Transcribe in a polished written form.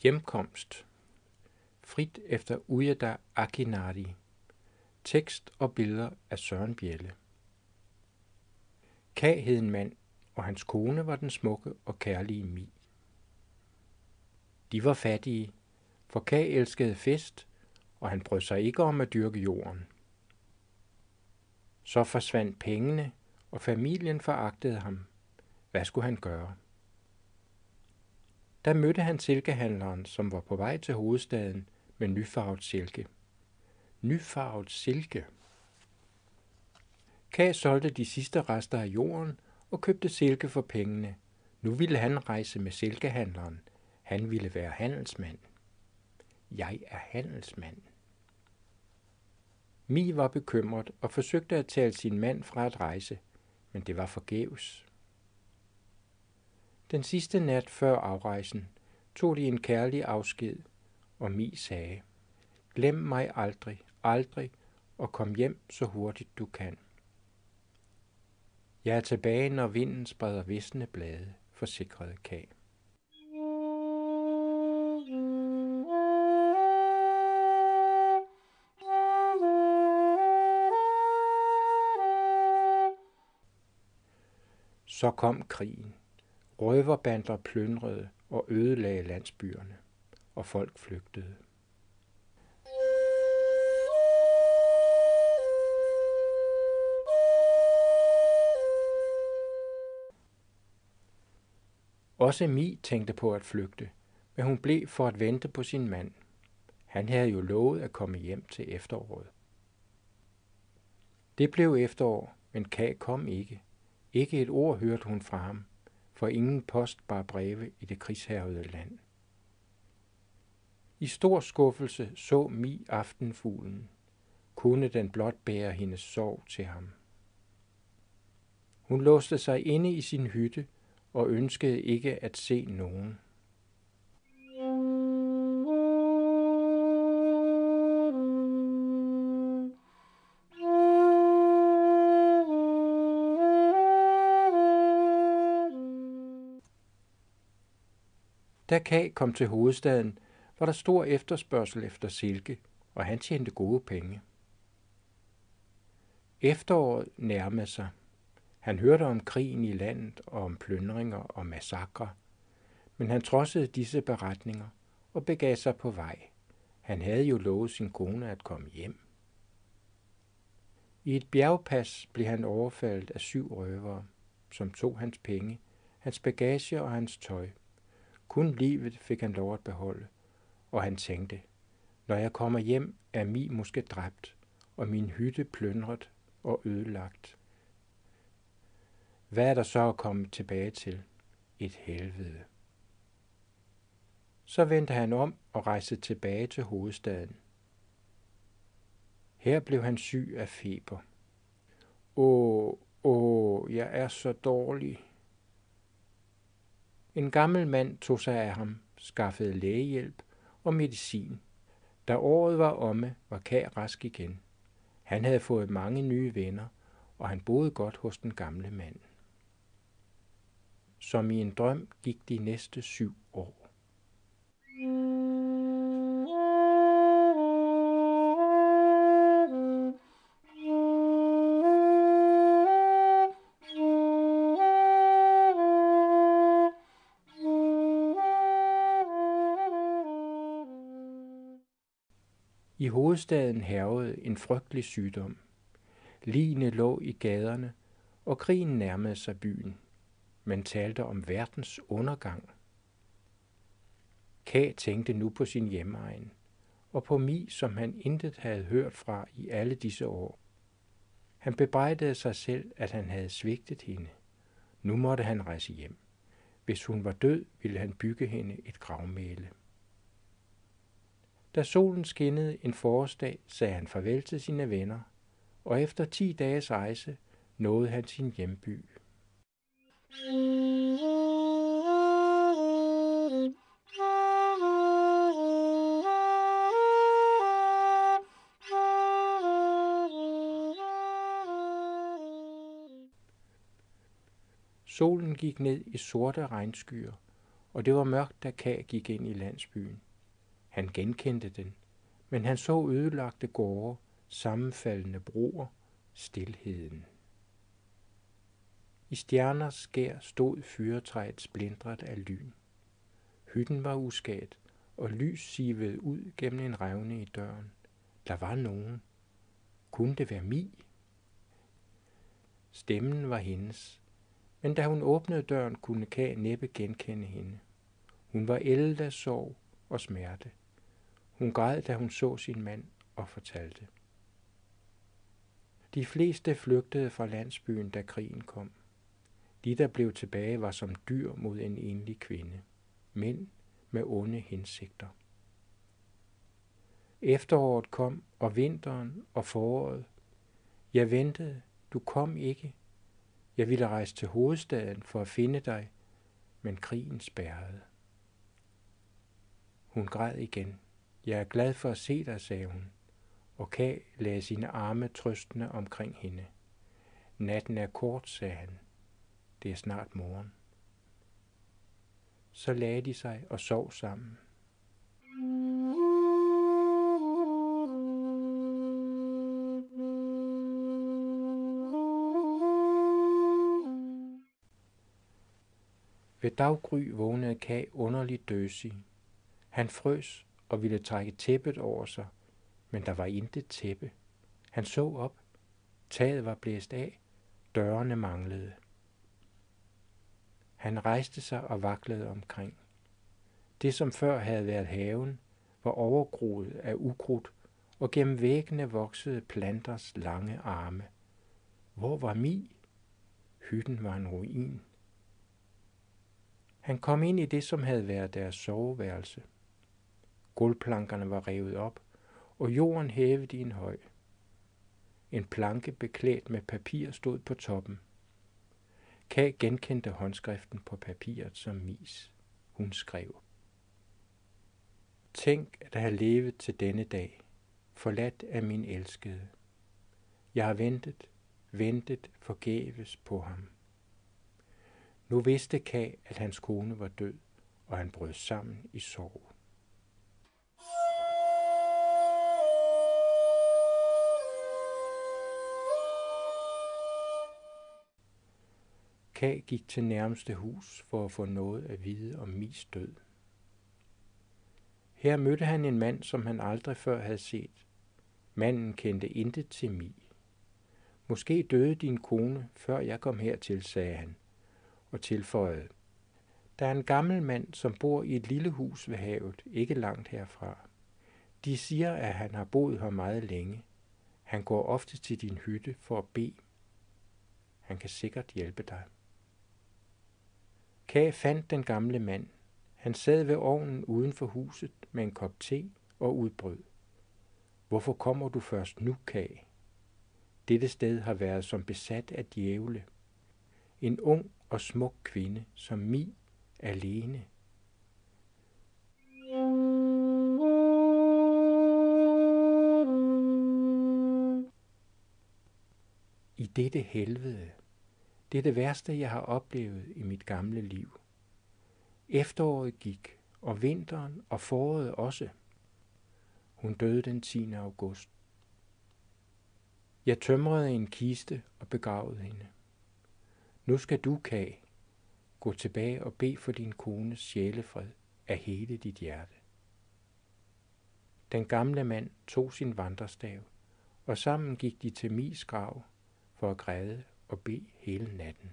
Hjemkomst. Frit efter Ujeda Akinari. Tekst og billeder af Søren Bjelle. Ka hed en mand, og hans kone var den smukke og kærlige Mi. De var fattige, for Ka elskede fest, og han brød sig ikke om at dyrke jorden. Så forsvandt pengene, og familien foragtede ham. Hvad skulle han gøre? Der mødte han silkehandleren, som var på vej til hovedstaden med nyfarvet silke. Nyfarvet silke. Ka solgte de sidste rester af jorden og købte silke for pengene. Nu ville han rejse med silkehandleren. Han ville være handelsmand. Jeg er handelsmand. Mi var bekymret og forsøgte at tale sin mand fra at rejse, men det var forgæves. Den sidste nat før afrejsen tog de en kærlig afsked, og Mi sagde: "Glem mig aldrig, aldrig, og kom hjem så hurtigt du kan." "Jeg er tilbage, når vinden spreder visne blade," forsikrede Ka. Så kom krigen. Røverbander plyndrede og ødelagde landsbyerne, og folk flygtede. Også Mi tænkte på at flygte, men hun blev for at vente på sin mand. Han havde jo lovet at komme hjem til efteråret. Det blev efterår, men Ka kom ikke. Ikke et ord hørte hun fra ham, for ingen post bar breve i det krigshærgede land. I stor skuffelse så Mi aftenfuglen. Kunne den blot bære hendes sorg til ham? Hun låste sig inde i sin hytte og ønskede ikke at se nogen. Da Ka kom til hovedstaden, var der stor efterspørgsel efter silke, og han tjente gode penge. Efteråret nærmede sig. Han hørte om krigen i landet og om plyndringer og massakrer, men han trodsede disse beretninger og begav sig på vej. Han havde jo lovet sin kone at komme hjem. I et bjergpas blev han overfaldet af 7 røvere, som tog hans penge, hans bagage og hans tøj. Kun livet fik han lov at beholde, og han tænkte: når jeg kommer hjem, er Mi måske dræbt, og min hytte plyndret og ødelagt. Hvad er der så at komme tilbage til? Et helvede. Så vendte han om og rejste tilbage til hovedstaden. Her blev han syg af feber. Jeg er så dårlig. En gammel mand tog sig af ham, skaffede lægehjælp og medicin. Da året var omme, var Ka rask igen. Han havde fået mange nye venner, og han boede godt hos den gamle mand. Som i en drøm gik de næste 7 år. I hovedstaden hærgede en frygtelig sygdom. Ligene lå i gaderne, og krigen nærmede sig byen. Man talte om verdens undergang. Ka tænkte nu på sin hjemegn, og på Mi, som han intet havde hørt fra i alle disse år. Han bebrejdede sig selv, at han havde svigtet hende. Nu måtte han rejse hjem. Hvis hun var død, ville han bygge hende et gravmæle. Da solen skinnede en forårsdag, sagde han farvel til sine venner, og efter 10 dages rejse nåede han sin hjemby. Solen gik ned i sorte regnskyer, og det var mørkt, da Ka gik ind i landsbyen. Han genkendte den, men han så ødelagte gårde, sammenfaldende broer, stilheden. I stjerners skær stod fyrretræet splintret af lyn. Hytten var uskadt, og lys sivede ud gennem en revne i døren. Der var nogen. Kunne det være Mi? Stemmen var hendes, men da hun åbnede døren, kunne Ka næppe genkende hende. Hun var ældet af sorg og smerte. Hun græd, da hun så sin mand og fortalte. De fleste flygtede fra landsbyen, da krigen kom. De, der blev tilbage, var som dyr mod en enlig kvinde. Mænd med onde hensigter. Efteråret kom, og vinteren og foråret. Jeg ventede, du kom ikke. Jeg ville rejse til hovedstaden for at finde dig, men krigen spærrede. Hun græd igen. Jeg er glad for at se dig, sagde hun, og Ka lagde sine arme trøstende omkring hende. Natten er kort, sagde han. Det er snart morgen. Så lagde de sig og sov sammen. Ved daggry vågnede Ka underligt døsig. Han frøs og ville trække tæppet over sig, men der var intet tæppe. Han så op. Taget var blæst af. Dørene manglede. Han rejste sig og vaklede omkring. Det, som før havde været haven, var overgroet af ukrudt, og gennem væggene voksede planters lange arme. Hvor var Mi? Hytten var en ruin. Han kom ind i det, som havde været deres soveværelse. Gulvplankerne var revet op, og jorden hævet i en høj. En planke beklædt med papir stod på toppen. Ka genkendte håndskriften på papiret som Mis. Hun skrev. Tænk at have levet til denne dag, forladt af min elskede. Jeg har ventet forgæves på ham. Nu vidste Ka, at hans kone var død, og han brød sammen i sorg. Ka gik til nærmeste hus for at få noget at vide om Mis død. Her mødte han en mand, som han aldrig før havde set. Manden kendte intet til Mi. Måske døde din kone, før jeg kom hertil, sagde han, og tilføjede. Der er en gammel mand, som bor i et lille hus ved havet, ikke langt herfra. De siger, at han har boet her meget længe. Han går ofte til din hytte for at bede. Han kan sikkert hjælpe dig. Ka fandt den gamle mand. Han sad ved ovnen uden for huset med en kop te og udbrød. Hvorfor kommer du først nu, Ka? Dette sted har været som besat af djævle. En ung og smuk kvinde som Mi alene. I dette helvede. Det er det værste, jeg har oplevet i mit gamle liv. Efteråret gik, og vinteren og foråret også. Hun døde den 10. august. Jeg tømrede en kiste og begravede hende. Nu skal du, Ka, gå tilbage og bede for din kones sjælefred af hele dit hjerte. Den gamle mand tog sin vandrestav, og sammen gik de til Mis grav for at græde og bede hele natten.